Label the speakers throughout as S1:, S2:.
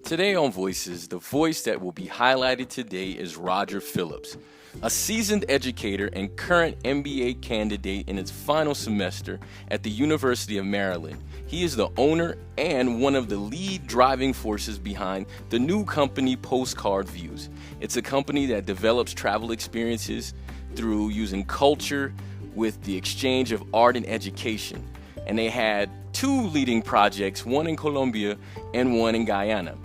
S1: Today on Voices, the voice that will be highlighted today is Roger Phillips, a seasoned educator and current MBA candidate in its final semester at the University of Maryland. He is the owner and one of the lead driving forces behind the new company Postcard Views. It's a company that develops travel experiences through using culture with the exchange of art and education. And they had two leading projects, one in Colombia and one in Guyana.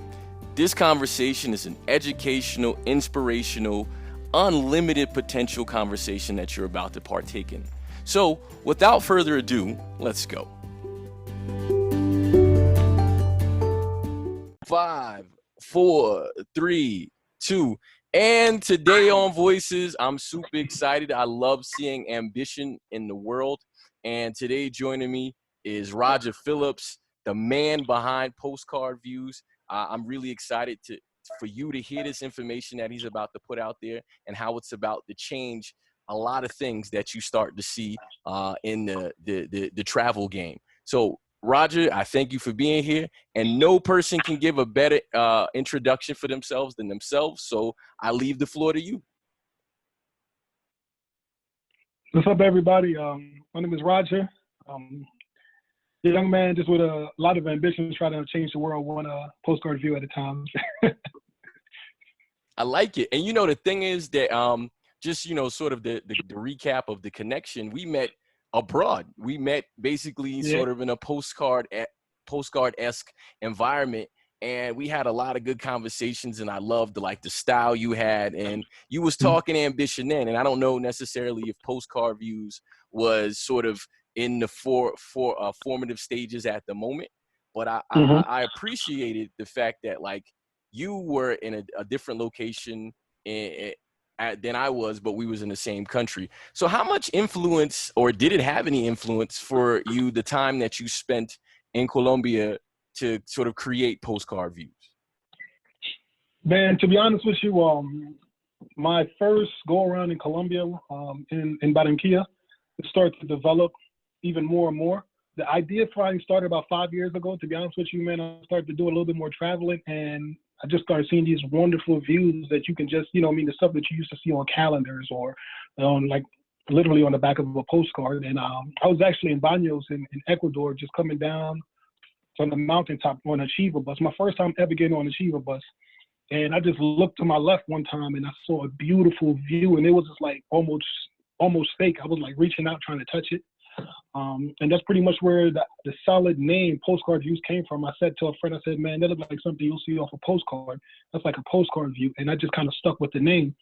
S1: This conversation is an educational, inspirational, unlimited potential conversation that you're about to partake in. So, without further ado, let's go. 5, 4, 3, 2. And today on Voices, I'm super excited. I love seeing ambition in the world. And today joining me is Roger Phillips, the man behind Postcard Views. I'm really excited for you to hear this information that he's about to put out there and how it's about to change a lot of things that you start to see in the travel game. So, Roger, I thank you for being here. And no person can give a better introduction for themselves than themselves. So I leave the floor to you.
S2: What's up, everybody? My name is Roger. A young man just with a lot of ambition, trying to change the world one postcard view at a time.
S1: I like it. And, you know, the thing is that just, you know, sort of the recap of the connection, we met abroad. We met basically sort of in a postcard-esque environment. And we had a lot of good conversations, and I loved the style you had. And you was talking ambition then. And I don't know necessarily if Postcard Views was sort of in the formative stages at the moment, but I appreciated the fact that you were in a different location than I was, but we was in the same country. So how much influence, or did it have any influence for you, the time that you spent in Colombia to sort of create Postcard Views?
S2: Man, to be honest with you, my first go around in Colombia, in Barranquilla, it started to develop even more and more. The idea probably started about 5 years ago. To be honest with you, man, I started to do a little bit more traveling, and I just started seeing these wonderful views that you can just, the stuff that you used to see on calendars or on literally on the back of a postcard. And I was actually in Baños in Ecuador, just coming down from the mountaintop on a Chiva bus. My first time ever getting on a Chiva bus. And I just looked to my left one time and I saw a beautiful view, and it was just almost fake. I was reaching out trying to touch it. And that's pretty much where the solid name Postcard Views came from. I said to a friend, I said, man, that looks like something you'll see off a postcard. That's like a postcard view. And I just kind of stuck with the name.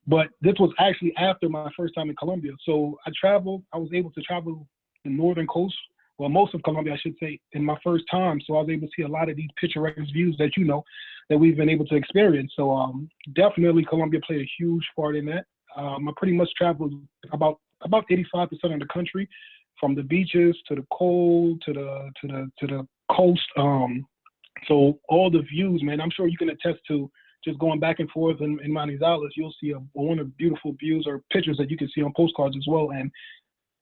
S2: But this was actually after my first time in Colombia. So I was able to travel the northern coast, well, most of Colombia, I should say, in my first time. So I was able to see a lot of these picturesque views that that we've been able to experience. So definitely Colombia played a huge part in that. I pretty much traveled about 85% of the country, from the beaches to the cold to the coast. So all the views, man, I'm sure you can attest to just going back and forth in Manizales. You'll see one of the beautiful views or pictures that you can see on postcards as well. And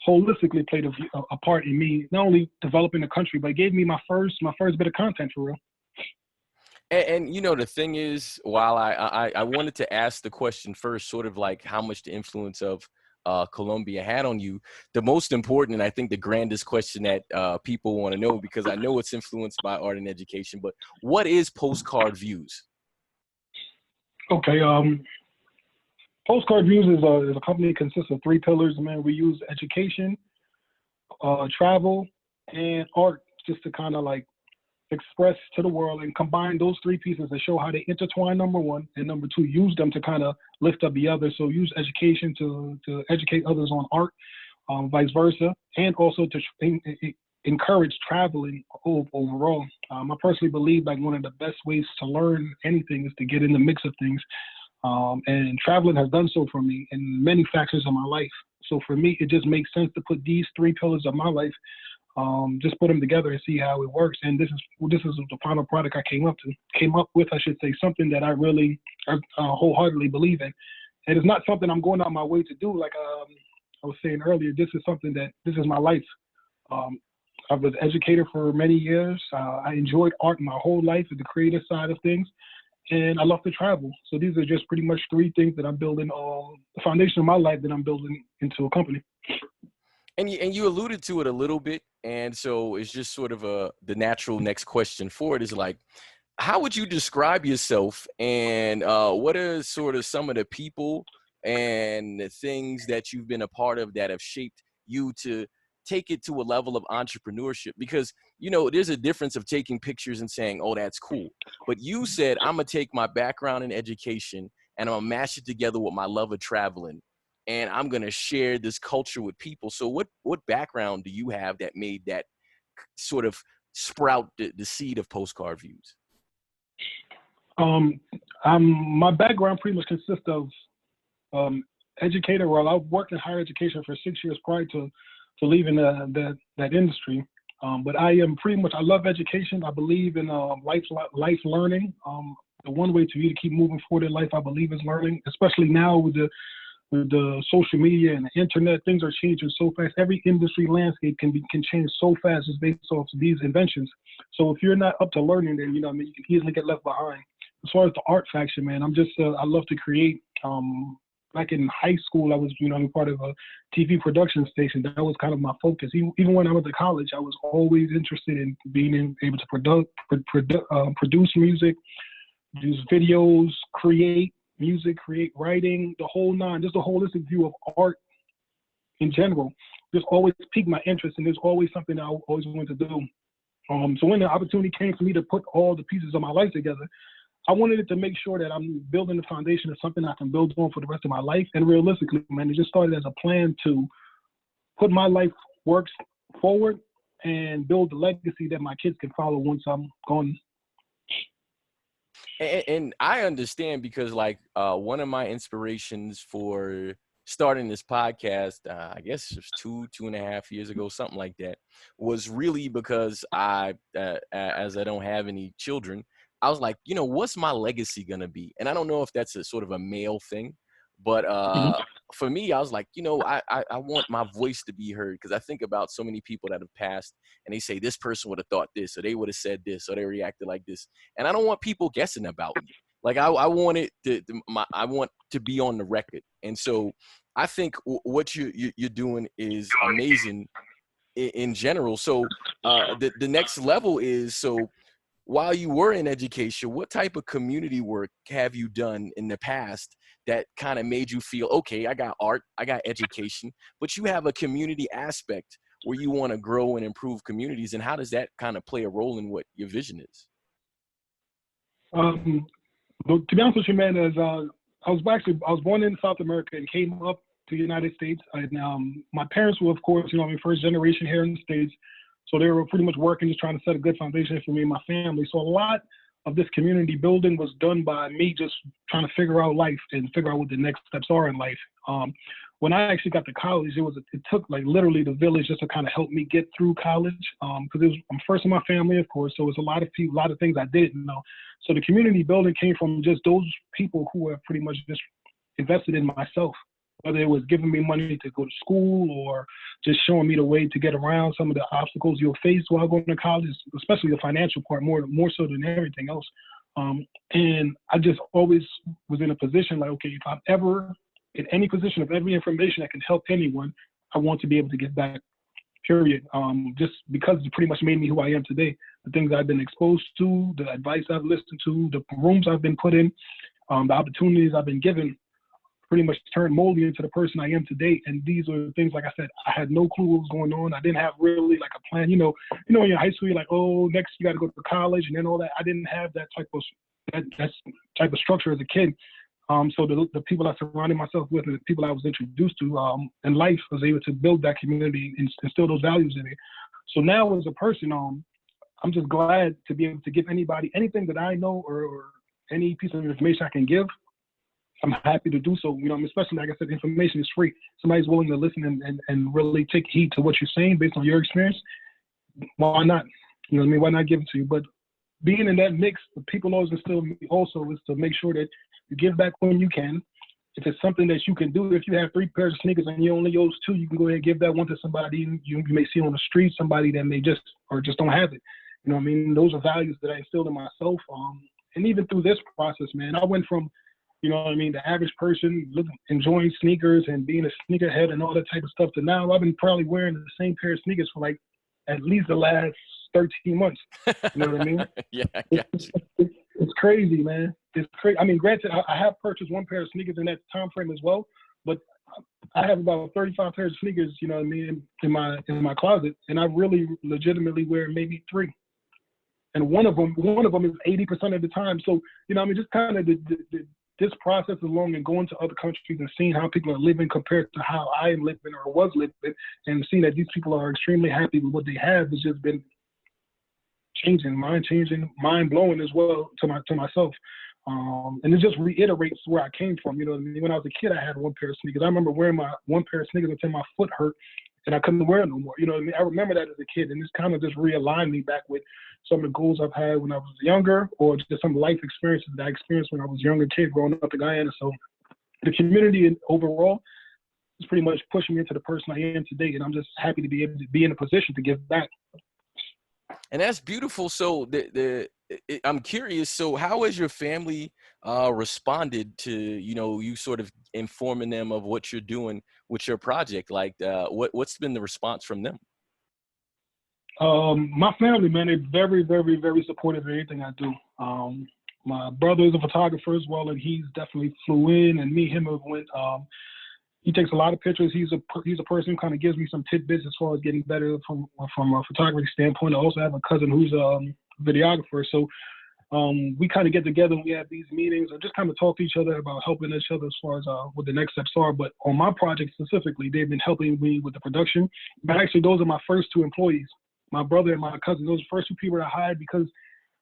S2: holistically played a part in me, not only developing the country, but it gave me my first bit of content for real.
S1: And the thing is, while I wanted to ask the question first, sort of how much the influence of Colombia had on you, the most important, and I think the grandest question that people want to know, because I know it's influenced by art and education, but what is Postcard Views?
S2: Okay, Postcard Views is a company that consists of 3 pillars. Man, we use education, travel, and art just to kind of express to the world and combine those 3 pieces to show how they intertwine, number one, and number 2, use them to kind of lift up the other. So use education to educate others on art, vice versa, and also to encourage traveling overall. I personally believe one of the best ways to learn anything is to get in the mix of things. And traveling has done so for me in many factors of my life. So for me, it just makes sense to put these 3 pillars of my life, just put them together and see how it works. And this is the final product I came up with, I should say, something that I really wholeheartedly believe in. And it's not something I'm going out my way to do. Like I was saying earlier, this is something this is my life. I was an educator for many years. I enjoyed art my whole life, the creative side of things, and I love to travel. So these are just pretty much three things that I'm building, the foundation of my life that I'm building into a company.
S1: And you alluded to it a little bit, and so it's just sort of the natural next question for it is like, how would you describe yourself, and what are sort of some of the people and the things that you've been a part of that have shaped you to take it to a level of entrepreneurship? Because, you know, there's a difference of taking pictures and saying, oh, that's cool. But you said, I'm going to take my background in education and I'm going to mash it together with my love of traveling, and I'm going to share this culture with people. So what background do you have that made that sort of sprout the seed of Postcard Views?
S2: My background pretty much consists of educator. Well, I've worked in higher education for 6 years prior to leaving that industry. But I am pretty much, I love education. I believe in life learning. The one way to you to keep moving forward in life, I believe, is learning, especially now with the social media and the internet. Things are changing so fast. Every industry landscape can change so fast just based off of these inventions. So if you're not up to learning, then, you know, I mean, you can easily get left behind. As far as the art faction, man, I'm just, I love to create. Back in high school, I was, you know, part of a TV production station. That was kind of my focus. Even when I went to college, I was always interested in being able to produce music, produce videos, create music, create writing, the whole nine, just a holistic view of art in general. Just always piqued my interest, and there's always something I always wanted to do. So when the opportunity came for me to put all the pieces of my life together, I wanted it to make sure that I'm building the foundation of something I can build on for the rest of my life. And realistically, man, it just started as a plan to put my life works forward and build the legacy that my kids can follow once I'm gone.
S1: And I understand, because like one of my inspirations for starting this podcast, I guess it was 2.5 years ago, something like that, was really because as I don't have any children, I was like, you know, what's my legacy gonna be? And I don't know if that's a sort of a male thing, but for me, I was like, you know, I want my voice to be heard, because I think about so many people that have passed and they say this person would have thought this, or they would have said this, or they reacted like this. And I don't want people guessing about me. Like I want it I want to be on the record. And so I think what you're doing is amazing in general. So the next level is, so while you were in education, what type of community work have you done in the past that kind of made you feel, okay, I got art, I got education, but you have a community aspect where you want to grow and improve communities? And how does that kind of play a role in what your vision is?
S2: To be honest with you, man, I was born in South America and came up to the United States. And my parents were, of course, you know, first generation here in the States. So they were pretty much working, just trying to set a good foundation for me and my family. So a lot of this community building was done by me just trying to figure out life and figure out what the next steps are in life. When I actually got to college, it took like literally the village just to kind of help me get through college. Because I'm first in my family, of course, so it's a lot of people, a lot of things I didn't know. So the community building came from just those people who were pretty much just invested in myself, whether it was giving me money to go to school or just showing me the way to get around some of the obstacles you'll face while going to college, especially the financial part, more so than everything else. And I just always was in a position like, okay, if I'm ever in any position of every information that can help anyone, I want to be able to give back, period. Just because it pretty much made me who I am today. The things I've been exposed to, the advice I've listened to, the rooms I've been put in, the opportunities I've been given, pretty much turned mold me into the person I am today. And these are things, like I said, I had no clue what was going on. I didn't have really like a plan. You know, in high school, you're like, oh, next you got to go to college and then all that. I didn't have that type of structure as a kid. So the people I surrounded myself with and the people I was introduced to in life was able to build that community and instill those values in me. So now as a person, I'm just glad to be able to give anybody anything that I know or any piece of information I can give. I'm happy to do so, you know, especially, like I said, information is free. Somebody's willing to listen and really take heed to what you're saying based on your experience. Why not? You know what I mean? Why not give it to you? But being in that mix, the people always instill me also is to make sure that you give back when you can, if it's something that you can do, if you have 3 pairs of sneakers and you only use 2, you can go ahead and give that one to somebody you may see on the street, somebody that may just don't have it. You know what I mean? Those are values that I instilled in myself. And even through this process, man, I went from, you know what I mean, the average person enjoying sneakers and being a sneakerhead and all that type of stuff to now I've been probably wearing the same pair of sneakers for like at least the last 13 months. You know what I mean?
S1: Yeah, I got you.
S2: It's crazy, man. It's crazy. I mean, granted, I have purchased 1 pair of sneakers in that time frame as well, but I have about 35 pairs of sneakers, you know what I mean, in my closet, and I really legitimately wear maybe 3. And one of them is 80% of the time. So, you know, I mean, just kind of this process along and going to other countries and seeing how people are living compared to how I am living or was living, and seeing that these people are extremely happy with what they have has just been mind-changing, mind-blowing as well to myself. And it just reiterates where I came from. You know what I mean? When I was a kid, I had 1 pair of sneakers. I remember wearing my 1 pair of sneakers until my foot hurt and I couldn't wear it no more. You know what I mean? I remember that as a kid, and this kind of just realigned me back with some of the goals I've had when I was younger, or just some life experiences that I experienced when I was a younger kid growing up in Guyana. So the community overall is pretty much pushing me into the person I am today, and I'm just happy to be able to be in a position to give back.
S1: And that's beautiful. So I'm curious. So how has your family responded to, you know, you sort of informing them of what you're doing with your project? Like, what's been the response from them?
S2: My family, man, they're very, very, very supportive of anything I do. My brother is a photographer as well, and he's definitely flew in, and him have went. He takes a lot of pictures. He's a person who kind of gives me some tidbits as far as getting better from a photography standpoint. I also have a cousin who's a videographer. So we kind of get together and we have these meetings and just kind of talk to each other about helping each other as far as what the next steps are. But on my project specifically, they've been helping me with the production. But actually, those are my first 2 employees. My brother and my cousin. Those are the first 2 people I hired because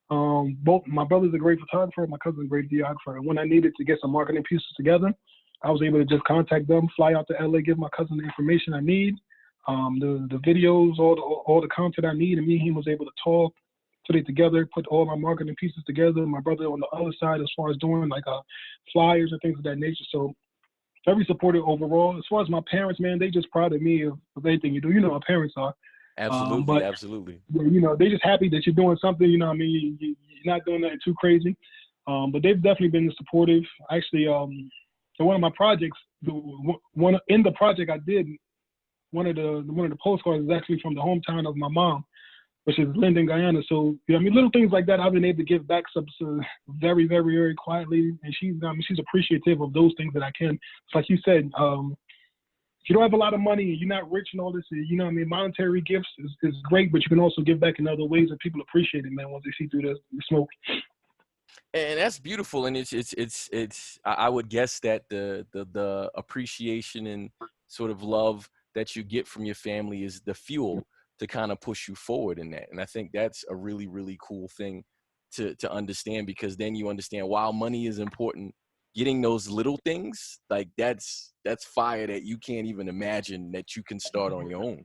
S2: both my brother's a great photographer and my cousin's a great videographer. And when I needed to get some marketing pieces together, I was able to just contact them, fly out to LA, give my cousin the information I need, the videos, all the content I need, and me and him was able to talk, put it together, put all my marketing pieces together. My brother on the other side as far as doing like flyers and things of that nature. So very supportive overall. As far as my parents, man, they just proud of me of anything you do. You know how parents are.
S1: Absolutely, absolutely.
S2: You know, they just happy that you're doing something. You know what I mean? You're not doing nothing too crazy. But they've definitely been supportive. Actually, in one of my projects, in the project I did, one of the postcards is actually from the hometown of my mom, which is Linden, Guyana. So, you know, I mean, little things like that, I've been able to give back some very, very, very quietly. And she's appreciative of those things that I can. It's like you said, if you don't have a lot of money and you're not rich and all this, you know what I mean, monetary gifts is great, but you can also give back in other ways that people appreciate it, man, once they see through the smoke.
S1: And that's beautiful. And it's I would guess that the appreciation and sort of love that you get from your family is the fuel to kind of push you forward in that. And I think that's a really, really cool thing to understand, because then you understand while money is important, getting those little things, like that's fire that you can't even imagine that you can start on your own.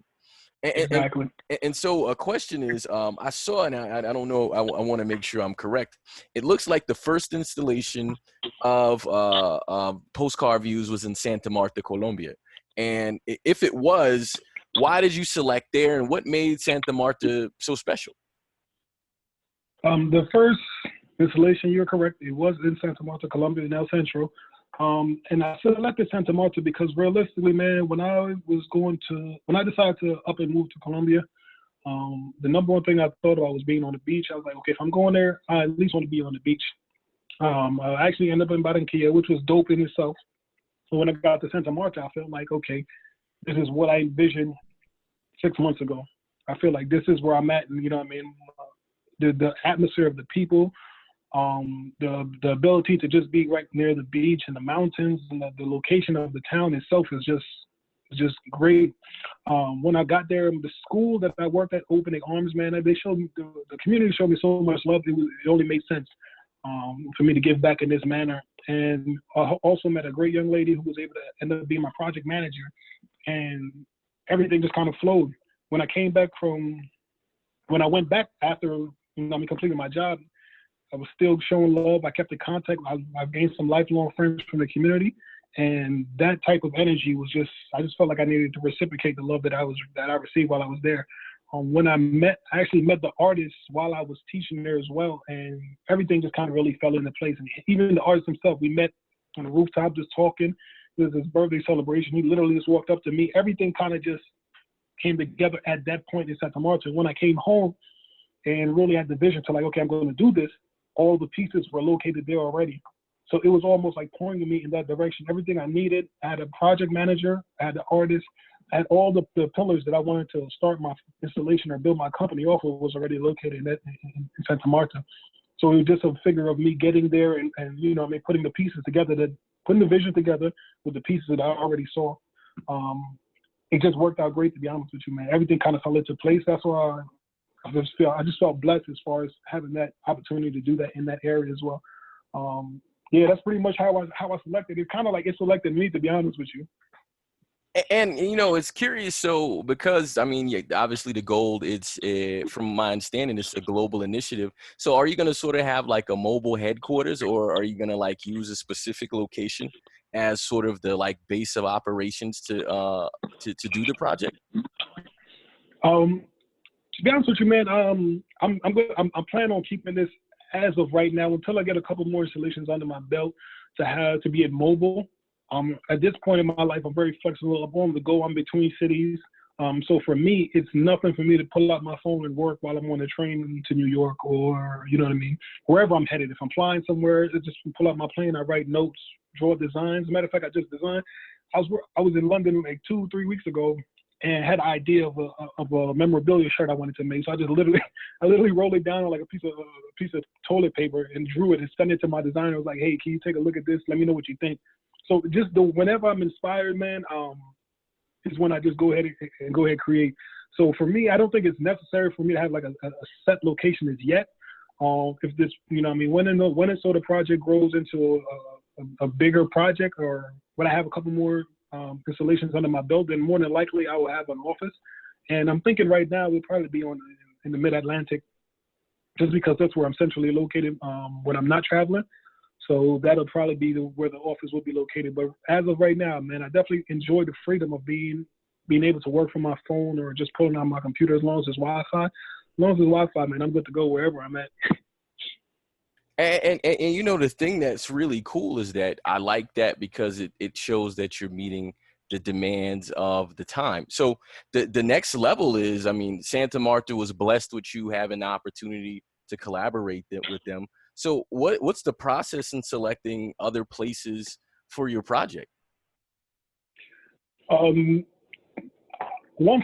S2: Exactly.
S1: And so a question is, I saw, and I don't know, I want to make sure I'm correct. It looks like the first installation of Postcard Views was in Santa Marta, Colombia. And if it was, why did you select there, and what made Santa Marta so special?
S2: The first installation, you're correct, it was in Santa Marta, Colombia, in El Centro. And I selected Santa Marta because realistically, man, when I decided to up and move to Colombia, the number one thing I thought about was being on the beach. I was like, okay, if I'm going there, I at least want to be on the beach. I actually ended up in Barranquilla, which was dope in itself. So when I got to Santa Marta, I felt like, okay, this is what I envisioned 6 months ago. I feel like this is where I'm at, and you know what I mean? The atmosphere of the people, the ability to just be right near the beach and the mountains, and the location of the town itself is just great. When I got there, the school that I worked at, Opening Arms, man, they showed me, the community showed me so much love. It only made sense for me to give back in this manner. And I also met a great young lady who was able to end up being my project manager, and everything just kind of flowed. When I went back after completing my job, I was still showing love. I kept in contact. I've gained some lifelong friends from the community. And that type of energy was just, I just felt like I needed to reciprocate the love that I received while I was there. When I actually met the artists while I was teaching there as well, and everything just kind of really fell into place. And even the artist himself, we met on the rooftop just talking. It was his birthday celebration. He literally just walked up to me. Everything kind of just came together at that point in Santa Marta. When I came home and really had the vision to like, okay, I'm going to do this, all the pieces were located there already. So it was almost like pouring me in that direction. Everything I needed, I had a project manager, I had the artist, I had all the pillars that I wanted to start my installation or build my company off of was already located in Santa Marta. So it was just a figure of me getting there and you know, I mean, putting the pieces together, putting the vision together with the pieces that I already saw. It just worked out great, to be honest with you, man. Everything kind of fell into place. That's why I just felt blessed as far as having that opportunity to do that in that area as well. Yeah, that's pretty much how I selected. It's kind of like it selected me, to be honest with you.
S1: And you know, it's curious. So, because I mean, yeah, obviously the gold, it's from my understanding, it's a global initiative. So, are you going to sort of have like a mobile headquarters, or are you going to like use a specific location as sort of the like base of operations to do the project?
S2: To be honest with you, man, I'm planning on keeping this as of right now until I get a couple more installations under my belt to be mobile. At this point in my life, I'm very flexible. I'm on the go. I'm between cities. So for me, it's nothing for me to pull out my phone and work while I'm on the train to New York or, you know what I mean, wherever I'm headed. If I'm flying somewhere, I just pull out my plane, I write notes, draw designs. As a matter of fact, I just designed. I was in London like 2-3 weeks ago and had an idea of a memorabilia shirt I wanted to make. So I literally rolled it down on like a piece of toilet paper and drew it and sent it to my designer. I was like, hey, can you take a look at this? Let me know what you think. So just whenever I'm inspired, man, is when I just go ahead and create. So for me, I don't think it's necessary for me to have like a set location as yet. If this, you know, I mean, when it sort of project grows into a bigger project, or when I have a couple more installations under my belt, then more than likely I will have an office. And I'm thinking right now we'll probably be in the Mid-Atlantic, just because that's where I'm centrally located when I'm not traveling. So that'll probably be where the office will be located. But as of right now, man, I definitely enjoy the freedom of being able to work from my phone or just pulling out my computer as long as it's Wi-Fi. As long as it's Wi-Fi, man, I'm good to go wherever I'm at.
S1: And you know, the thing that's really cool is that I like that because it shows that you're meeting the demands of the time. So the next level is, I mean, Santa Marta was blessed with you having the opportunity to collaborate with them. So what's the process in selecting other places for your project?
S2: Once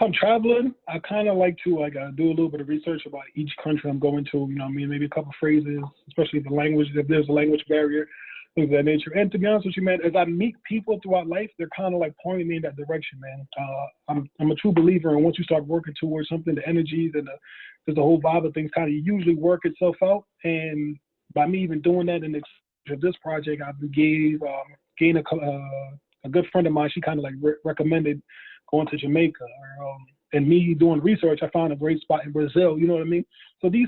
S2: I'm traveling, I kind of like to do a little bit of research about each country I'm going to. You know what I mean? Maybe a couple phrases, especially the language, if there's a language barrier, things of that nature. And to be honest with you, man, as I meet people throughout life, they're kind of like pointing me in that direction, man. I'm a true believer, and once you start working towards something, the energies and the whole vibe of things kind of usually work itself out. And by me even doing that in this project, I gained a good friend of mine. She kind of like recommended going to Jamaica, and me doing research, I found a great spot in Brazil. You know what I mean? So these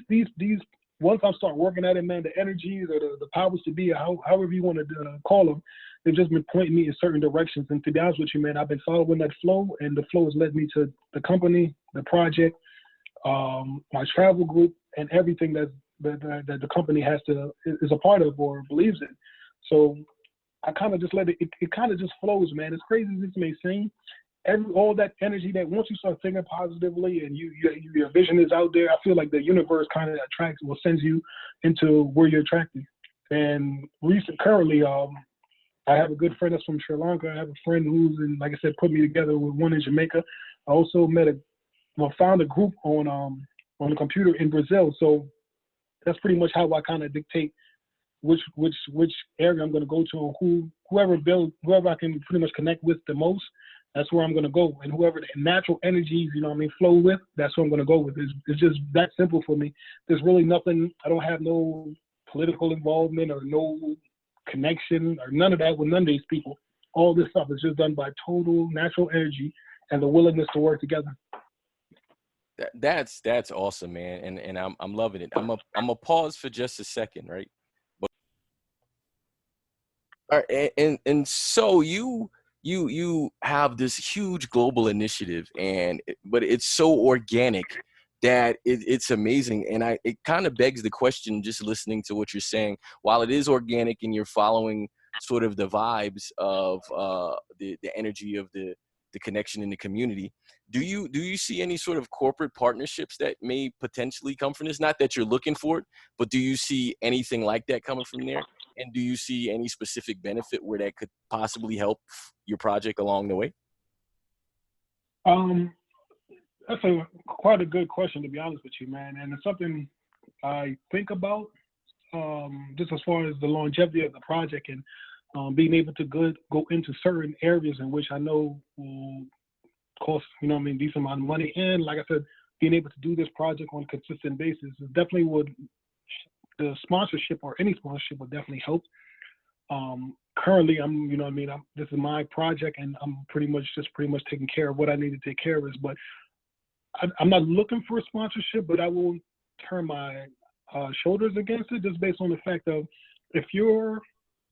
S2: once I start working at it, man, the energies or the powers to be, however you want to call them, they've just been pointing me in certain directions. And to be honest with you, man, I've been following that flow, and the flow has led me to the company, the project, my travel group, and everything that the company is a part of or believes in. So I kind of just let it kind of just flows, man. As crazy as this may seem, all that energy that once you start thinking positively and your vision is out there, I feel like the universe kind of sends you into where you're attracted. And currently, I have a good friend that's from Sri Lanka. I have a friend who's like I said, put me together with one in Jamaica. I also found a group on the computer in Brazil. So that's pretty much how I kind of dictate which area I'm going to go to, and whoever I can pretty much connect with the most. That's where I'm going to go. And whoever the natural energies, you know what I mean, flow with, that's who I'm going to go with. It's just that simple for me. There's really nothing, I don't have no political involvement or no connection or none of that with none of these people. All this stuff is just done by total natural energy and the willingness to work together.
S1: That's awesome, man. And I'm loving it. I'm a pause for just a second, right? All right, and so you have this huge global initiative, but it's so organic that it's amazing, and it kind of begs the question just listening to what you're saying. While it is organic and you're following sort of the vibes of the energy of the connection in the community, do you see any sort of corporate partnerships that may potentially come from this? Not that you're looking for it, but do you see anything like that coming from there? And do you see any specific benefit where that could possibly help your project along the way?
S2: Um, that's quite a good question, to be honest with you, man, and it's something I think about, just as far as the longevity of the project and being able to go into certain areas in which I know will cost, decent amount of money. And like I said, being able to do this project on a consistent basis is definitely would the sponsorship or any sponsorship would definitely help. Currently, this is my project, and I'm pretty much taking care of what I need to take care of. But I'm not looking for a sponsorship, but I will turn my shoulders against it just based on the fact of if your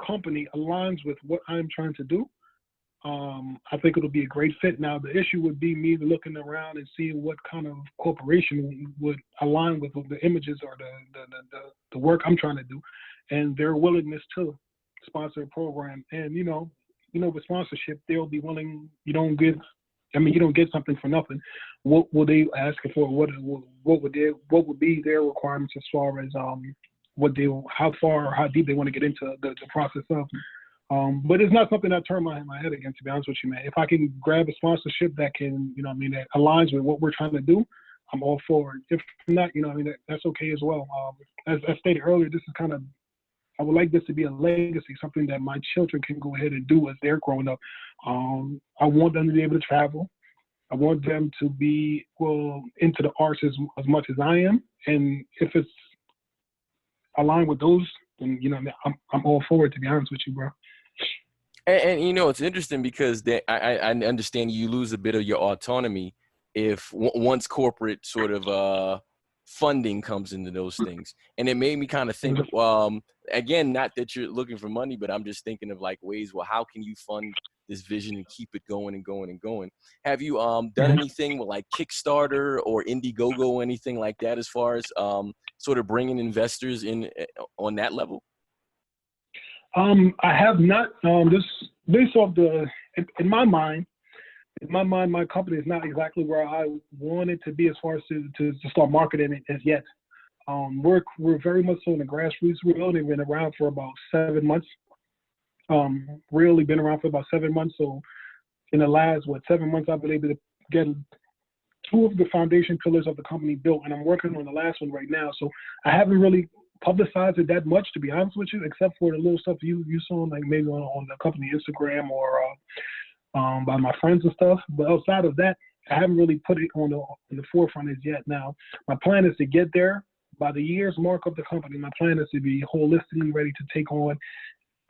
S2: company aligns with what I'm trying to do, I think it'll be a great fit. Now, the issue would be me looking around and seeing what kind of corporation would align with the images or the work I'm trying to do, and their willingness to sponsor a program. And with sponsorship, they'll be willing. You don't get something for nothing. What will they ask for? What would be their requirements as far as how far or how deep they want to get into the process of. But it's not something I turn my head against, to be honest with you, man. If I can grab a sponsorship that can, that aligns with what we're trying to do, I'm all for it. If not, that's okay as well. As I stated earlier, I would like this to be a legacy, something that my children can go ahead and do as they're growing up. I want them to be able to travel. I want them to be into the arts as much as I am. And if it's aligned with those, then I'm all for it, to be honest with you, bro.
S1: And it's interesting because I understand you lose a bit of your autonomy if once corporate sort of funding comes into those things. And it made me kind of think, again, not that you're looking for money, but I'm just thinking of like ways, well, how can you fund this vision and keep it going and going and going? Have you done anything with like Kickstarter or Indiegogo or anything like that as far as sort of bringing investors in on that level?
S2: I have not. Just based off in my mind, my company is not exactly where I want it to be as far as to start marketing it as yet. We're very much so in the grassroots. We've only been around for about 7 months. Really been around for about 7 months. So in the last 7 months, I've been able to get two of the foundation pillars of the company built, and I'm working on the last one right now. So I haven't really publicized it that much, to be honest with you, except for the little stuff you saw, like maybe on the company Instagram or by my friends and stuff. But outside of that, I haven't really put it on the forefront as yet. Now, my plan is to get there by the year's mark of the company. My plan is to be holistically ready to take on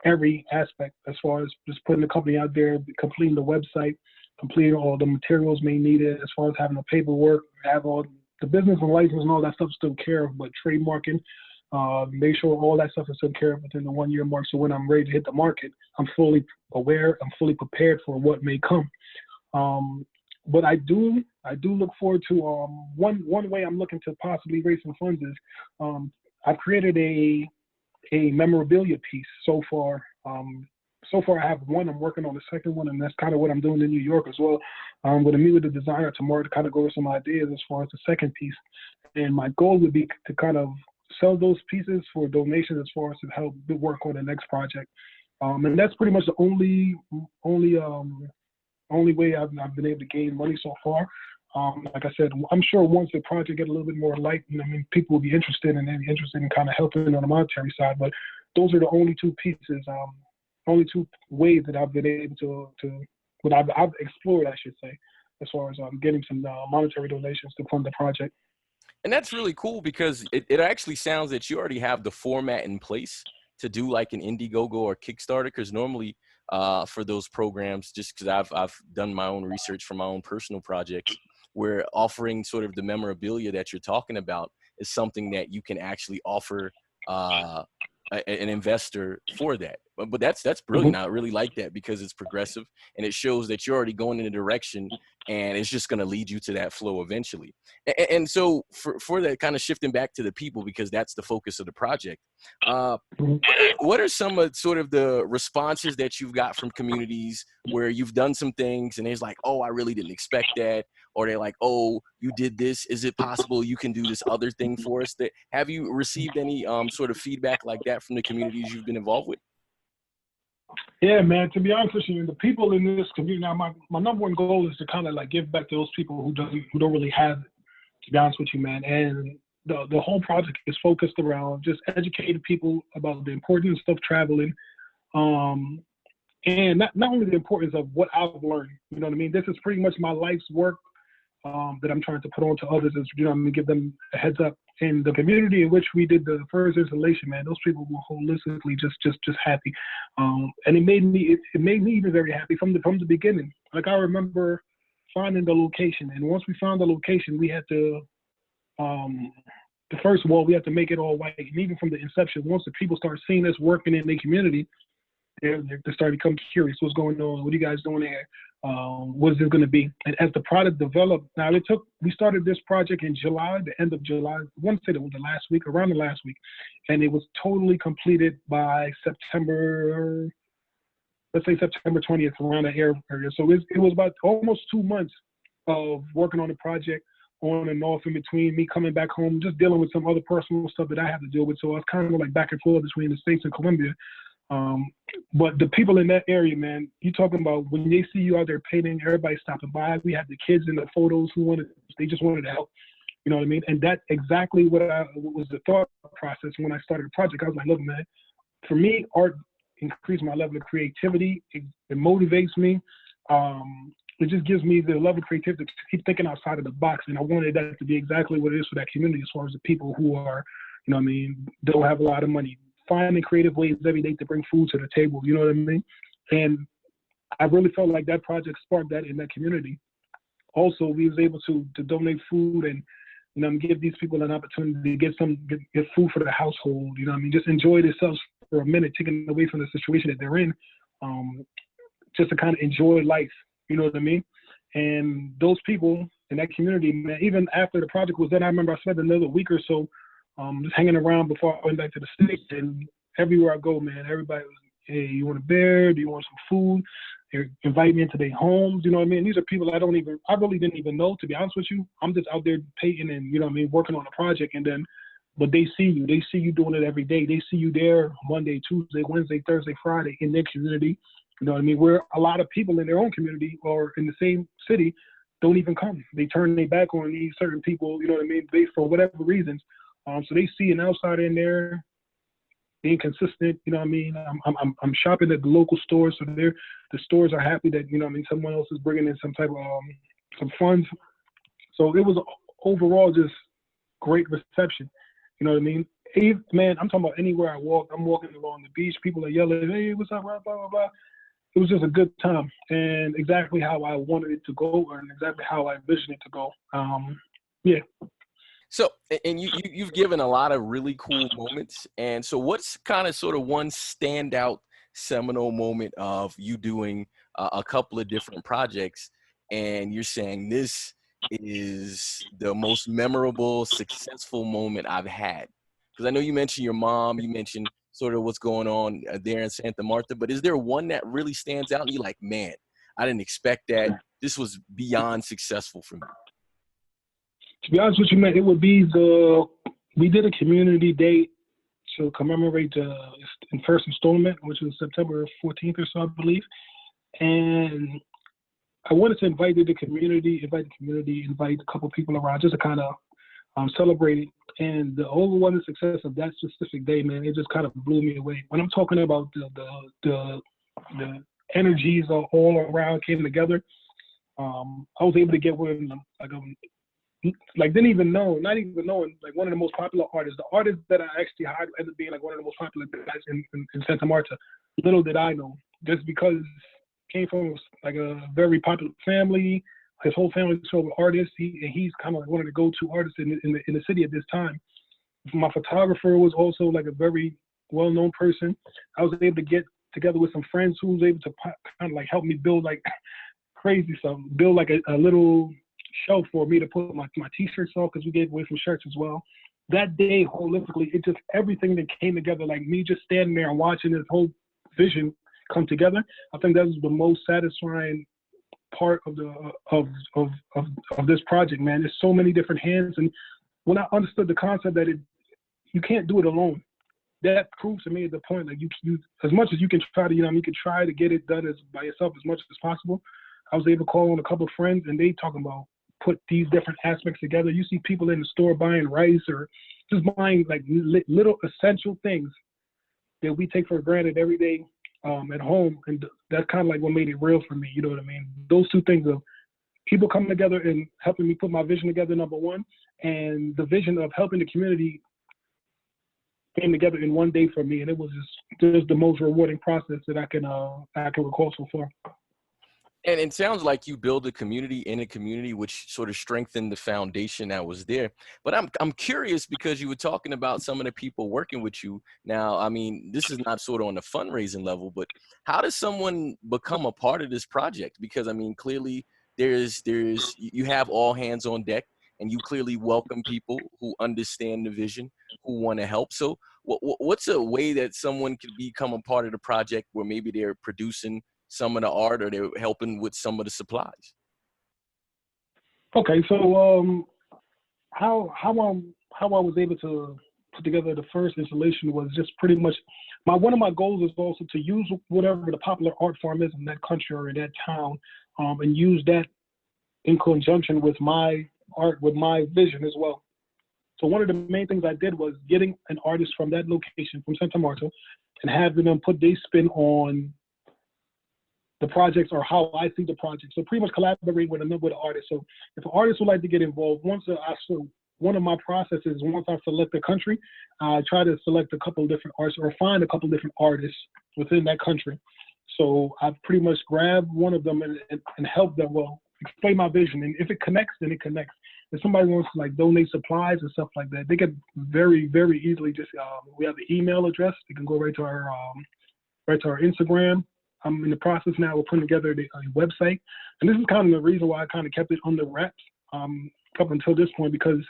S2: every aspect as far as just putting the company out there, completing the website, completing all the materials may need it, as far as having the paperwork, have all the business and license and all that stuff still care of, but trademarking, make sure all that stuff is taken care of within the 1 year mark. So when I'm ready to hit the market, I'm fully aware, I'm fully prepared for what may come. But I do look forward to one way I'm looking to possibly raise some funds is I've created a memorabilia piece so far. So far, I have one. I'm working on the second one, and that's kind of what I'm doing in New York as well. I'm going to meet with the designer tomorrow to kind of go over some ideas as far as the second piece. And my goal would be to kind of sell those pieces for donations as far as to help work on the next project. And that's pretty much the only way I've been able to gain money so far. Like I said, I'm sure once the project get a little bit more light, people will be interested in kind of helping on the monetary side. But those are the only two pieces, only two ways that I've been able to what I've explored, I should say, as far as getting some monetary donations to fund the project.
S1: And that's really cool because it actually sounds that you already have the format in place to do like an Indiegogo or Kickstarter. Because normally for those programs, just because I've done my own research for my own personal projects, where offering sort of the memorabilia that you're talking about is something that you can actually offer an investor for that. But that's
S2: Mhm.
S1: brilliant. I really like that because it's progressive and it shows that you're already going in a direction and it's just going to lead you to that flow eventually. And so for that, kind of shifting back to the people, because that's the focus of the project.
S2: Mhm.
S1: What are some of sort of the responses that you've got from communities where you've done some things and it's like, oh, I really didn't expect that, or they're like, oh, you did this, is it possible you can do this other thing for us? That have you received any sort of feedback like that from the communities you've been involved with?
S2: Yeah, man. To be honest with you, the people in this community now, my number one goal is to kind of like give back to those people who don't really have it. To be honest with you, man, and the whole project is focused around just educating people about the importance of traveling, um, and not only the importance of what I've learned. You know what I mean? This is pretty much my life's work that I'm trying to put on to others. Is, you know what I mean, give them a heads up. In the community in which we did the first installation, man, those people were holistically just happy, and it made me even very happy from the beginning. Like I remember finding the location, and once we found the location, we had to um, the first wall we had to make it all white, and even from the inception, once the people start seeing us working in their community, they start to become curious. What's going on? What are you guys doing there? What is it going to be? And as the product developed, now we started this project in July, the end of July. I want to say that was around the last week. And it was totally completed by September, let's say September 20th, around that area. So it was about almost 2 months of working on the project on and off in between me coming back home, just dealing with some other personal stuff that I had to deal with. So I was kind of like back and forth between the States and Colombia. But the people in that area, man, you talking about when they see you out there painting, everybody stopping by. We had the kids in the photos they just wanted to help. You know what I mean? And that's exactly what was the thought process when I started the project. I was like, look, man, for me, art increased my level of creativity. It motivates me. It just gives me the level of creativity to keep thinking outside of the box. And I wanted that to be exactly what it is for that community, as far as the people who are, you know what I mean, don't have a lot of money, finding creative ways every day to bring food to the table. You know what I mean? And I really felt like that project sparked that in that community. Also, we was able to donate food and, you know, give these people an opportunity to get food for the household. You know what I mean? Just enjoy themselves for a minute, taking away from the situation that they're in, just to kind of enjoy life. You know what I mean? And those people in that community, man, even after the project was done, I remember I spent another week or so just hanging around before I went back to the States. And everywhere I go, man, everybody was, hey, you want a beer? Do you want some food? They invite me into their homes. You know what I mean? These are people I really didn't even know, to be honest with you. I'm just out there painting and, you know what I mean, working on a project. But they see you doing it every day. They see you there Monday, Tuesday, Wednesday, Thursday, Friday in their community. You know what I mean? Where a lot of people in their own community or in the same city don't even come. They turn their back on these certain people, you know what I mean, based for whatever reasons. So they see an outsider in there being consistent, you know what I mean? I'm shopping at the local stores, so the stores are happy that, you know what I mean, someone else is bringing in some type of some funds. So it was overall just great reception. You know what I mean? Man, I'm talking about anywhere I walk. I'm walking along the beach. People are yelling, hey, what's up, blah, blah, blah. It was just a good time, and exactly how I wanted it to go, and exactly how I envisioned it to go. Yeah.
S1: So, and you've given a lot of really cool moments. And so what's kind of sort of one standout seminal moment of you doing a couple of different projects and you're saying this is the most memorable, successful moment I've had? Because I know you mentioned your mom, you mentioned sort of what's going on there in Santa Marta, but is there one that really stands out and you're like, man, I didn't expect that. This was beyond successful for me?
S2: To be honest with you, man, it would be we did a community day to commemorate the first installment, which was September 14th or so, I believe. And I wanted to invite the community, invite a couple people around just to kind of celebrate it. And the overwhelming success of that specific day, man, it just kind of blew me away. When I'm talking about the energies all around came together, I was able to get with didn't even know, not even knowing, like one of the most popular artists. The artist that I actually hired ended up being like one of the most popular guys in Santa Marta. Little did I know, just because came from like a very popular family. His whole family is filled with artists. He's kind of like one of the go-to artists in the city at this time. My photographer was also like a very well-known person. I was able to get together with some friends who was able to kind of like help me build like crazy stuff, build like a little shelf for me to put my t-shirts on, because we gave away some shirts as well. That day, holistically, it just, everything that came together, like me just standing there and watching this whole vision come together. I think that was the most satisfying part of this project, man. There's so many different hands, and when I understood the concept that you can't do it alone, that proves to me at the point, like you as much as you can try to, you can try to get it done as by yourself as much as possible. I was able to call on a couple of friends, and they talking about put these different aspects together. You see people in the store buying rice or just buying like little essential things that we take for granted every day at home, and that's kind of like what made it real for me. You know what I mean? Those two things of people coming together and helping me put my vision together, number one, and the vision of helping the community came together in one day for me, and it was just the most rewarding process that I can recall so far.
S1: And it sounds like you build a community in a community, which sort of strengthened the foundation that was there. But I'm curious, because you were talking about some of the people working with you. Now, I mean, this is not sort of on the fundraising level, but how does someone become a part of this project? Because I mean, clearly you have all hands on deck, and you clearly welcome people who understand the vision, who want to help. So what's a way that someone could become a part of the project where maybe they're producing some of the art or they're helping with some of the supplies?
S2: Okay, so how I was able to put together the first installation was just pretty much one of my goals is also to use whatever the popular art form is in that country or in that town, and use that in conjunction with my art, with my vision as well. So one of the main things I did was getting an artist from that location, from Santa Marta, and having them put their spin on the projects or how I see the project. So pretty much collaborate with an artist. So if an artist would like to get involved, one of my processes, once I select a country, I try to select a couple of different artists or find a couple of different artists within that country. So I pretty much grab one of them and help them, explain my vision. And if it connects, then it connects. If somebody wants to like donate supplies and stuff like that, they can very, very easily just, we have the email address. They can go right to our Instagram. I'm in the process now of putting together the website. And this is kind of the reason why I kind of kept it under wraps up until this point, because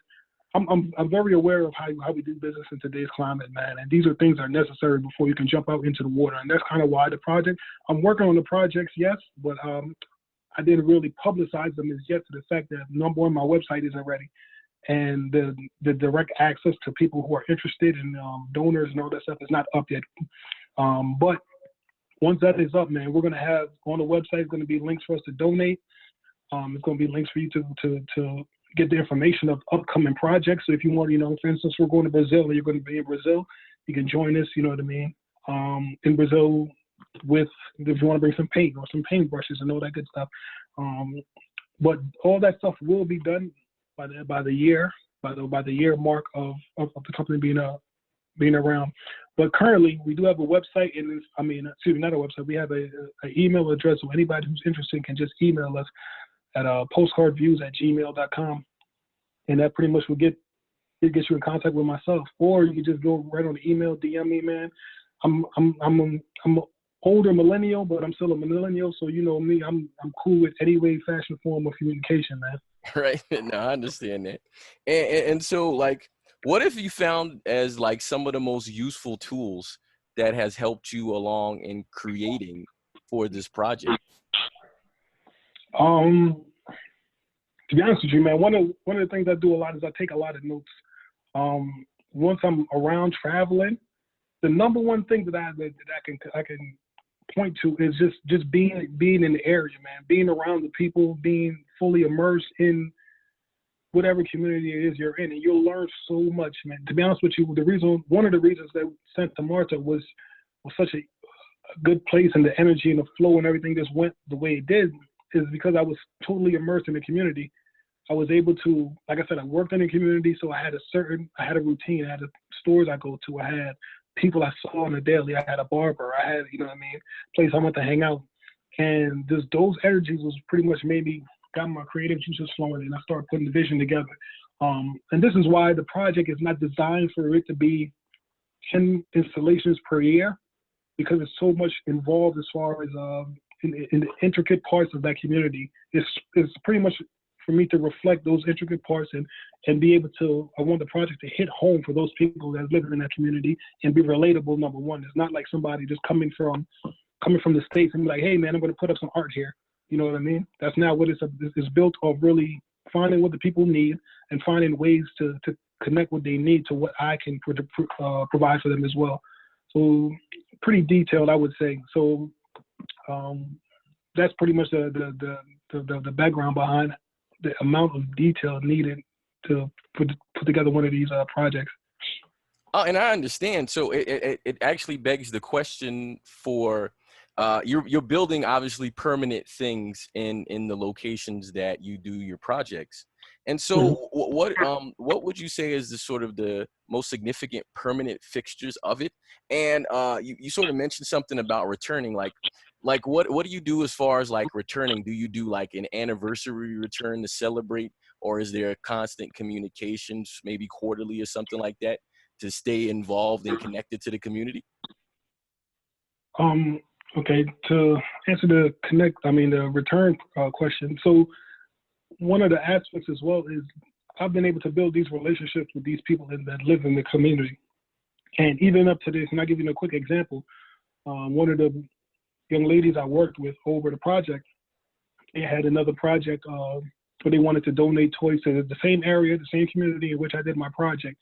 S2: I'm very aware of how we do business in today's climate, man. And these are things that are necessary before you can jump out into the water. And that's kind of why I'm working on the projects, yes, but I didn't really publicize them as yet, to the fact that, number one, my website isn't ready. And the direct access to people who are interested in donors and all that stuff is not up yet. But once that is up, man, we're going to have on the website, going to be links for us to donate. It's going to be links for you to get the information of upcoming projects. So if you want, for instance, we're going to Brazil and you're going to be in Brazil, you can join us, you know what I mean, in Brazil if you want to bring some paint or some paint brushes and all that good stuff. But all that stuff will be done by the year mark of the company being around. But currently, we do have a website, and not a website. We have an email address, so anybody who's interested can just email us at postcardviews@gmail.com, and that pretty much will get you in contact with myself. Or you can just go right on the email, DM me, man. I'm an older millennial, but I'm still a millennial, so you know me. I'm cool with any way, fashion, form of communication, man.
S1: Right. No, I understand that. And so, like, what have you found as like some of the most useful tools that has helped you along in creating for this project?
S2: To be honest with you, man, one of the things I do a lot is I take a lot of notes. Once I'm around traveling, the number one thing that I can point to is just being in the area, man, being around the people, being fully immersed in whatever community it is you're in, and you'll learn so much, man. To be honest with you, one of the reasons that Santa Marta was such a good place, and the energy and the flow and everything just went the way it did, is because I was totally immersed in the community. I was able to, like I said, I worked in the community, so I had a routine. I had stores I go to. I had people I saw on a daily. I had a barber. I had, place I went to hang out. And just those energies was pretty much got my creative juices flowing, and I started putting the vision together. And this is why the project is not designed for it to be 10 installations per year because it's so much involved as far as in the intricate parts of that community. It's pretty much for me to reflect those intricate parts and be able to, I want the project to hit home for those people that live in that community and be relatable, number one. It's not like somebody just coming from the States and be like, hey man, I'm going to put up some art here. You know what I mean? That's not what it's built of, really finding what the people need and finding ways to connect what they need to what I can provide for them as well. So pretty detailed, I would say. So that's pretty much the background behind the amount of detail needed to put together one of these projects.
S1: Oh, and I understand. So it actually begs the question for you're building obviously permanent things in the locations that you do your projects. And so what would you say is the sort of the most significant permanent fixtures of it? And you sort of mentioned something about returning, like what do you do as far as like returning? Do you do like an anniversary return to celebrate, or is there a constant communications, maybe quarterly or something like that, to stay involved and connected to the community?
S2: Okay, to answer the return question. So one of the aspects as well is I've been able to build these relationships with these people that live in the community. And even up to this, and I'll give you a quick example. One of the young ladies I worked with over the project, they had another project where they wanted to donate toys to the same area, the same community in which I did my project.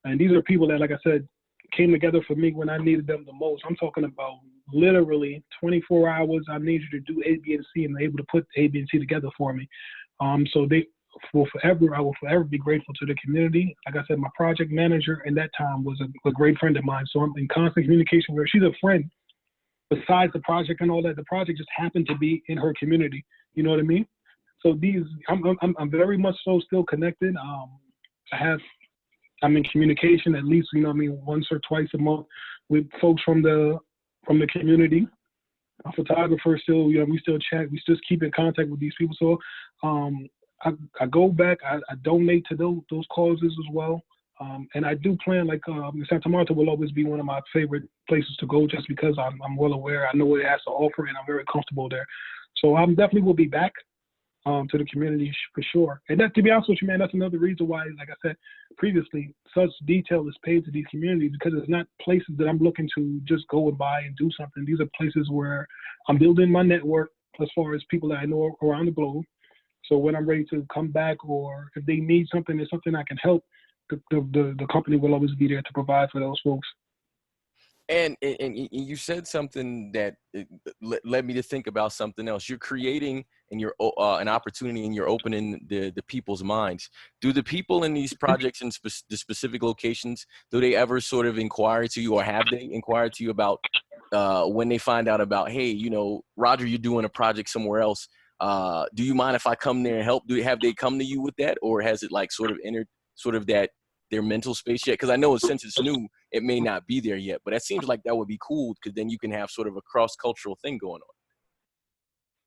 S2: And these are people that, like I said, came together for me when I needed them the most. I'm talking about literally 24 hours. I need you to do A, B, and C, and they're able to put A, B, and C together for me. So I will forever be grateful to the community. Like I said, my project manager in that time was a great friend of mine. So I'm in constant communication with her. She's a friend. Besides the project and all that, the project just happened to be in her community. You know what I mean? So I'm very much so still connected. I'm in communication at least, once or twice a month with folks from the community. A photographer still, we still chat. We still keep in contact with these people. So I go back. I donate to those causes as well. And I do plan, Santa Marta will always be one of my favorite places to go just because I'm well aware. I know what it has to offer, and I'm very comfortable there. So I definitely will be back to the community for sure. And that, to be honest with you, man, that's another reason why, like I said previously, such detail is paid to these communities, because it's not places that I'm looking to just go and buy and do something. These are places where I'm building my network as far as people that I know around the globe. So when I'm ready to come back, or if they need something, there's something I can help, the company will always be there to provide for those folks.
S1: And you said something that led me to think about something else. You're creating and you're an opportunity, and you're opening the people's minds. Do the people in these projects in the specific locations, do they ever sort of inquire to you, or have they inquired to you about when they find out about, hey, Roger, you're doing a project somewhere else. Do you mind if I come there and help? Have they come to you with that, or has it like sort of entered sort of that their mental space yet? Because I know since it's new, it may not be there yet, but it seems like that would be cool, because then you can have sort of a cross-cultural thing going on.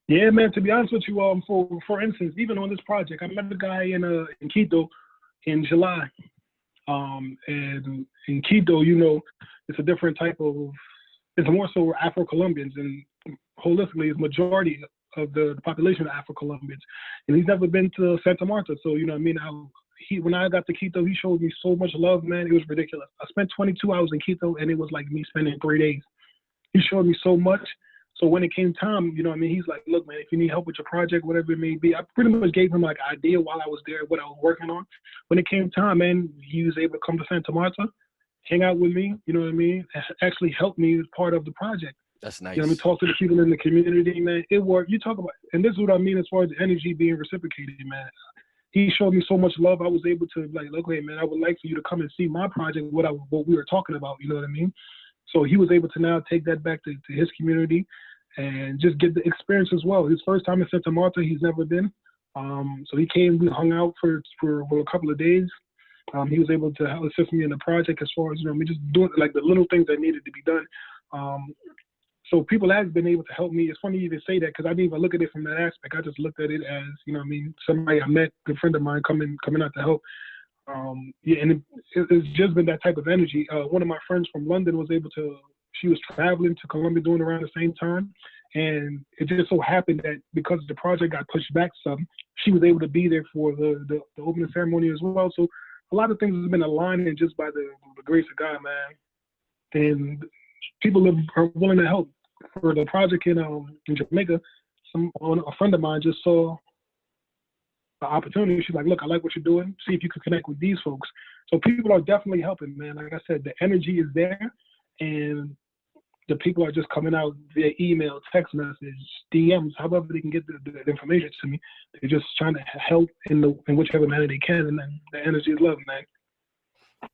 S2: Yeah, man, to be honest with you, for instance, even on this project, I met a guy in Quito in July. And in Quito, it's a different type of, it's more so Afro-Colombians, and holistically, it's majority of the population of Afro-Colombians. And he's never been to Santa Marta, so when I got to Quito, he showed me so much love, man. It was ridiculous. I spent 22 hours in Quito, and it was like me spending 3 days. He showed me so much. So when it came time, he's like, look, man, if you need help with your project, whatever it may be, I pretty much gave him like an idea while I was there, what I was working on. When it came time, man, he was able to come to Santa Marta, hang out with me, actually help me as part of the project.
S1: That's nice.
S2: Talk to the people in the community, man. It worked. You talk about, and this is what I mean as far as the energy being reciprocated, man. He showed me so much love. I was able to look, hey, man, I would like for you to come and see my project, what we were talking about, you know what I mean? So he was able to now take that back to his community and just get the experience as well. His first time in Santa Marta, he's never been. So he came, we hung out for a couple of days. He was able to assist me in the project as far as, me just doing like the little things that needed to be done. So people have been able to help me. It's funny you even say that, because I didn't even look at it from that aspect. I just looked at it as, somebody I met, a good friend of mine coming out to help. And it's just been that type of energy. One of my friends from London she was traveling to Colombia doing around the same time. And it just so happened that because the project got pushed back some, she was able to be there for the opening ceremony as well. So a lot of things have been aligning just by the grace of God, man. And people are willing to help. For the project in Jamaica, a friend of mine just saw the opportunity. She's like, look, I like what you're doing. See if you can connect with these folks. So people are definitely helping, man. Like I said, the energy is there, and the people are just coming out via email, text message, DMs, however they can get the information to me. They're just trying to help in whichever manner they can, and then the energy is love, man.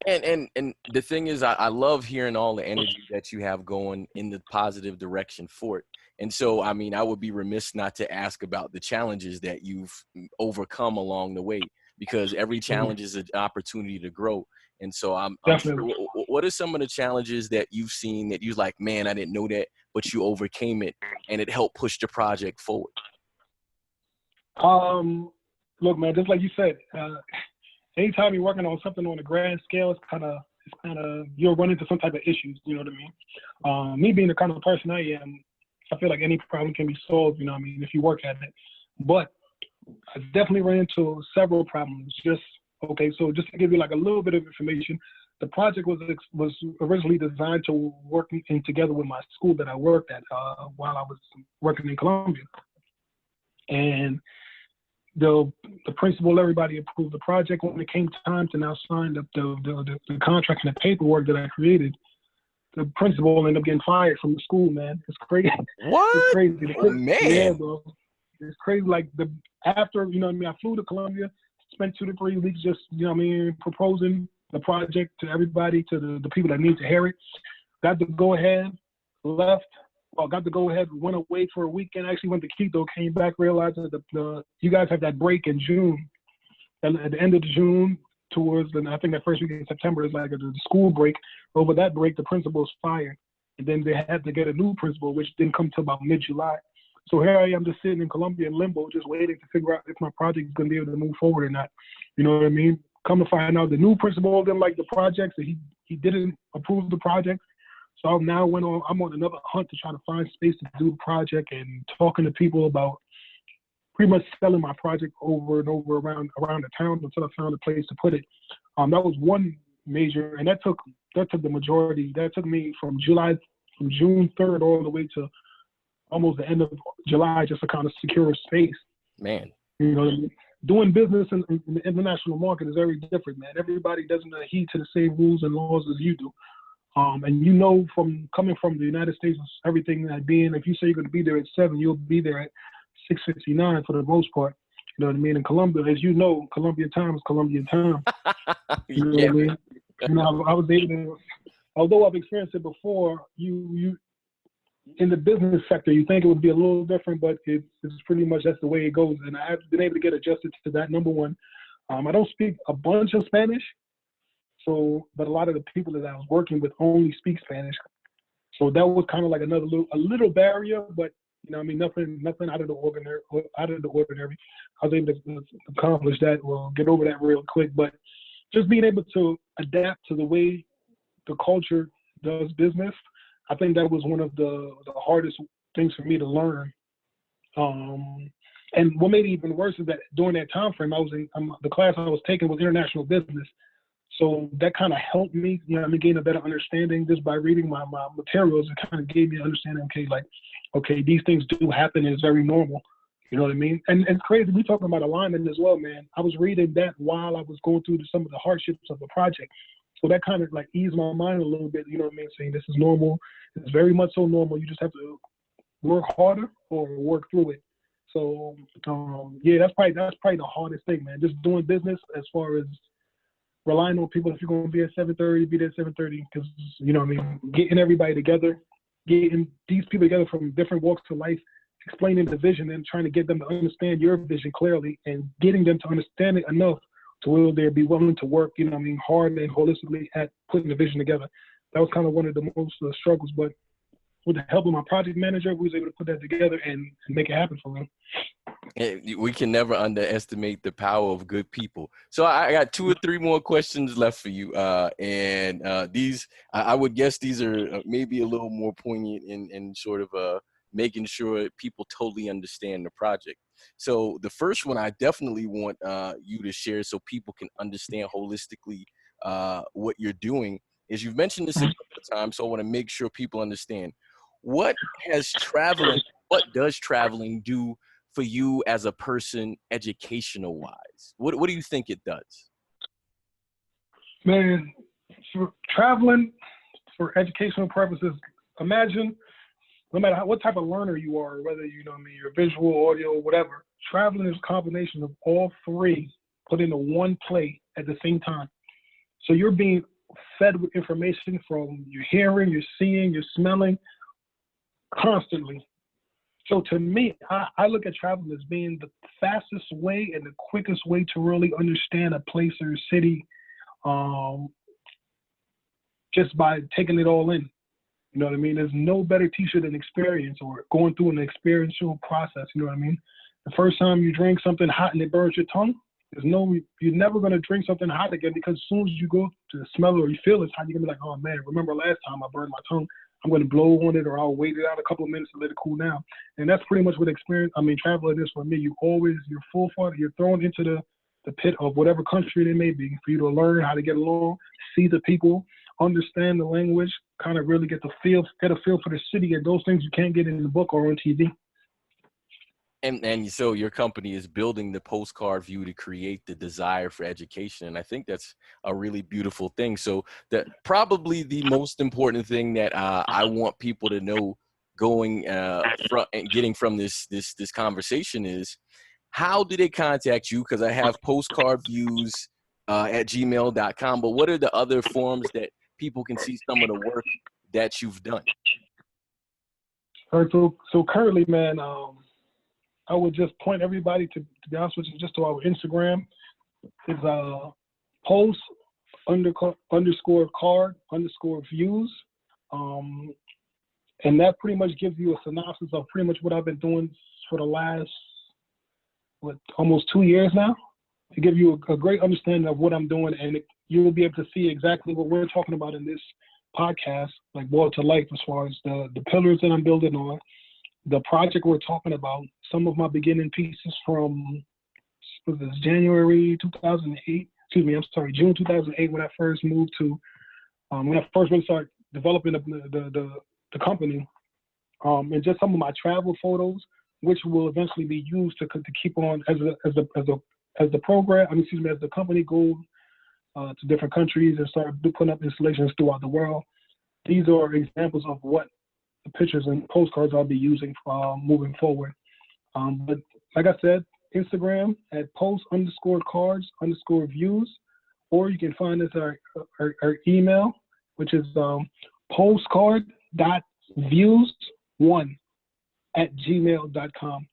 S1: And the thing is, I love hearing all the energy that you have going in the positive direction for it. And so, I mean, I would be remiss not to ask about the challenges that you've overcome along the way, because every challenge is an opportunity to grow. And so I'm sure, what are some of the challenges that you've seen that you're like, man, I didn't know that, but you overcame it and it helped push the project forward?
S2: Look, man, just like you said, anytime you're working on something on a grand scale, it's kind of you'll run into some type of issues. You know what I mean? Me being the kind of person I am, I feel like any problem can be solved. You know what I mean? If you work at it. But I definitely ran into several problems. So just to give you like a little bit of information, the project was originally designed to work in together with my school that I worked at while I was working in Colombia, and the principal, everybody approved the project. When it came time to now sign the contract and the paperwork that I created, the principal ended up getting fired from the school, man. It's crazy.
S1: What?
S2: It's crazy.
S1: Oh, man.
S2: Yeah, bro. It's crazy. Like after, you know what I mean, I flew to Colombia, spent 2 to 3 weeks just, you know what I mean, proposing the project to everybody, to the people that need to hear it. Got to go ahead, got to go ahead, went away for a weekend, actually went to Quito, came back, realized that you guys have that break in June. And at the end of June, towards I think that first week in September is like the school break. Over that break, the principal was fired. And then they had to get a new principal, which didn't come till about mid-July. So here I am just sitting in Colombia in limbo, just waiting to figure out if my project is going to be able to move forward or not. You know what I mean? Come to find out, the new principal didn't like the project, so he didn't approve the project. So I'm on another hunt to try to find space to do the project and talking to people about pretty much selling my project over and over around the town until I found a place to put it. That was one major, and that took the majority. That took me from June 3rd all the way to almost the end of July just to kind of secure a space.
S1: Man.
S2: You know what I mean? Doing business in the international market is very different, man. Everybody doesn't adhere to the same rules and laws as you do. And you know, from coming from the United States, everything that if you say you're going to be there at 7, you'll be there at 6:59 for the most part. You know what I mean? In Colombia, as you know, Colombian time is Colombian time. You know what I mean? And I was able to, although I've experienced it before, you in the business sector, you think it would be a little different, but it's pretty much that's the way it goes. And I've been able to get adjusted to that. Number one, I don't speak a bunch of Spanish. But a lot of the people that I was working with only speak Spanish. So that was kind of like a little barrier, but you know, I mean, nothing out of the ordinary. I was able to accomplish that. We'll get over that real quick. But just being able to adapt to the way the culture does business, I think that was one of the hardest things for me to learn. And what made it even worse is that during that time frame, the class I was taking was international business. So that kind of helped me, you know, gain a better understanding just by reading my materials. It kind of gave me an understanding, okay, these things do happen and it's very normal. You know what I mean? And it's crazy. We talking about alignment as well, man. I was reading that while I was going through some of the hardships of the project. So that kind of like eased my mind a little bit, you know what I mean? Saying this is normal. It's very much so normal. You just have to work harder or work through it. So, yeah, that's probably the hardest thing, man. Just doing business as far as relying on people. If you're going to be at 7:30, be there at 7:30, because, you know what I mean, getting everybody together, getting these people together from different walks of life, explaining the vision and trying to get them to understand your vision clearly and getting them to understand it enough to where they'll be willing to work, you know what I mean, hard and holistically at putting the vision together. That was kind of one of the most struggles, but with the help of my project manager, we was able to put that together and make it happen for them.
S1: We can never underestimate the power of good people. So I got 2 or 3 more questions left for you. These, I would guess these are maybe a little more poignant in sort of making sure people totally understand the project. So the first one I definitely want you to share so people can understand holistically what you're doing is you've mentioned this a couple of times, so I want to make sure people understand. What does traveling do for you as a person, educational wise? What do you think it does?
S2: Man, for traveling for educational purposes, imagine no matter what type of learner you are, whether you're visual, audio, whatever, traveling is a combination of all three put into one play at the same time. So you're being fed with information from your hearing, your seeing, your smelling constantly. So to me, I look at travel as being the fastest way and the quickest way to really understand a place or a city, just by taking it all in. You know what I mean? There's no better teacher than experience or going through an experiential process. You know what I mean? The first time you drink something hot and it burns your tongue, you're never going to drink something hot again, because as soon as you go to smell it or you feel it's hot, you're going to be like, oh man, remember last time I burned my tongue? I'm going to blow on it, or I'll wait it out a couple of minutes and let it cool down. And that's pretty much what traveling is for me. You're full fun. You're thrown into the pit of whatever country it may be for you to learn how to get along, see the people, understand the language, kind of really get a feel for the city, and those things you can't get in the book or on TV.
S1: And so your company is building the postcard view to create the desire for education. And I think that's a really beautiful thing. So that probably the most important thing that I want people to know going from and getting from this conversation is, how do they contact you? Because I have postcardviews at gmail.com, but what are the other forms that people can see some of the work that you've done?
S2: All right, so currently, man, I would just point everybody to be honest with you, just to our Instagram. It's post_card_views. And that pretty much gives you a synopsis of pretty much what I've been doing for the last, almost 2 years now, to give you a great understanding of what I'm doing. And you will be able to see exactly what we're talking about in this podcast, like brought to life, as far as the pillars that I'm building on, the project we're talking about, some of my beginning pieces from June 2008, when I first moved to, when I first really started developing the company, and just some of my travel photos, which will eventually be used to keep on as the company goes to different countries and start putting up installations throughout the world. These are examples of what the pictures and postcards I'll be using moving forward. But like I said, Instagram at post_cards_views, or you can find us our email, which is postcard.views1@gmail.com.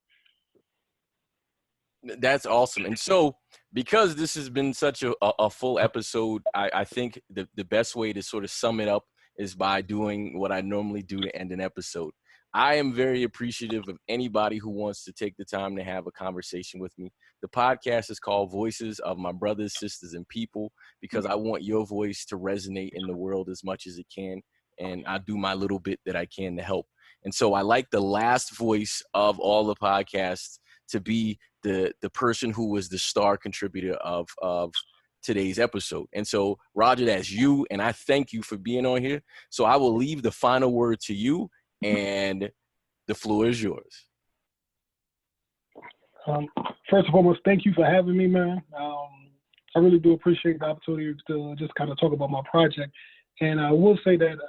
S1: That's awesome. And so, because this has been such a full episode, I think the best way to sort of sum it up is by doing what I normally do to end an episode. I am very appreciative of anybody who wants to take the time to have a conversation with me. The podcast is called Voices of My Brothers, Sisters, and People, because I want your voice to resonate in the world as much as it can. And I do my little bit that I can to help. And so I like the last voice of all the podcasts to be the person who was the star contributor of today's episode. And so, Roger, that's you, and I thank you for being on here. So I will leave the final word to you, and the floor is yours.
S2: First and foremost, thank you for having me, man. I really do appreciate the opportunity to just kind of talk about my project. And I will say that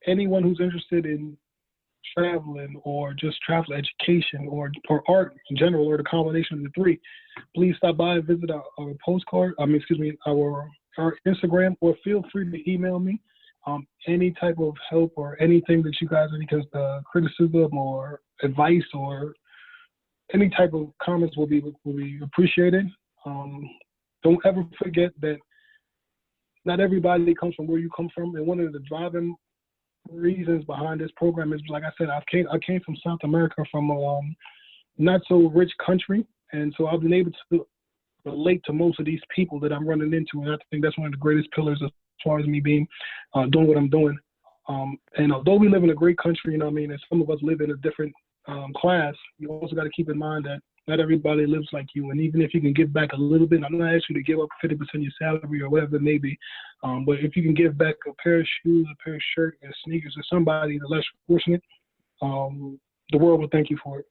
S2: anyone who's interested in traveling or just travel education or art in general, or the combination of the three, please stop by and visit our Instagram, or feel free to email me. Any type of help or anything that you guys, any criticism or advice or any type of comments will be appreciated. Don't ever forget that not everybody comes from where you come from, and one of the driving reasons behind this program is, like I said, I came from South America, from a not so rich country, and so I've been able to relate to most of these people that I'm running into, and I think that's one of the greatest pillars as far as me being doing what I'm doing. And although we live in a great country, you know what I mean, and some of us live in a different class, you also got to keep in mind that not everybody lives like you. And even if you can give back a little bit, I'm not asking you to give up 50% of your salary or whatever it may be, but if you can give back a pair of shoes, a pair of shirts, and sneakers to somebody that's less fortunate, the world will thank you for it.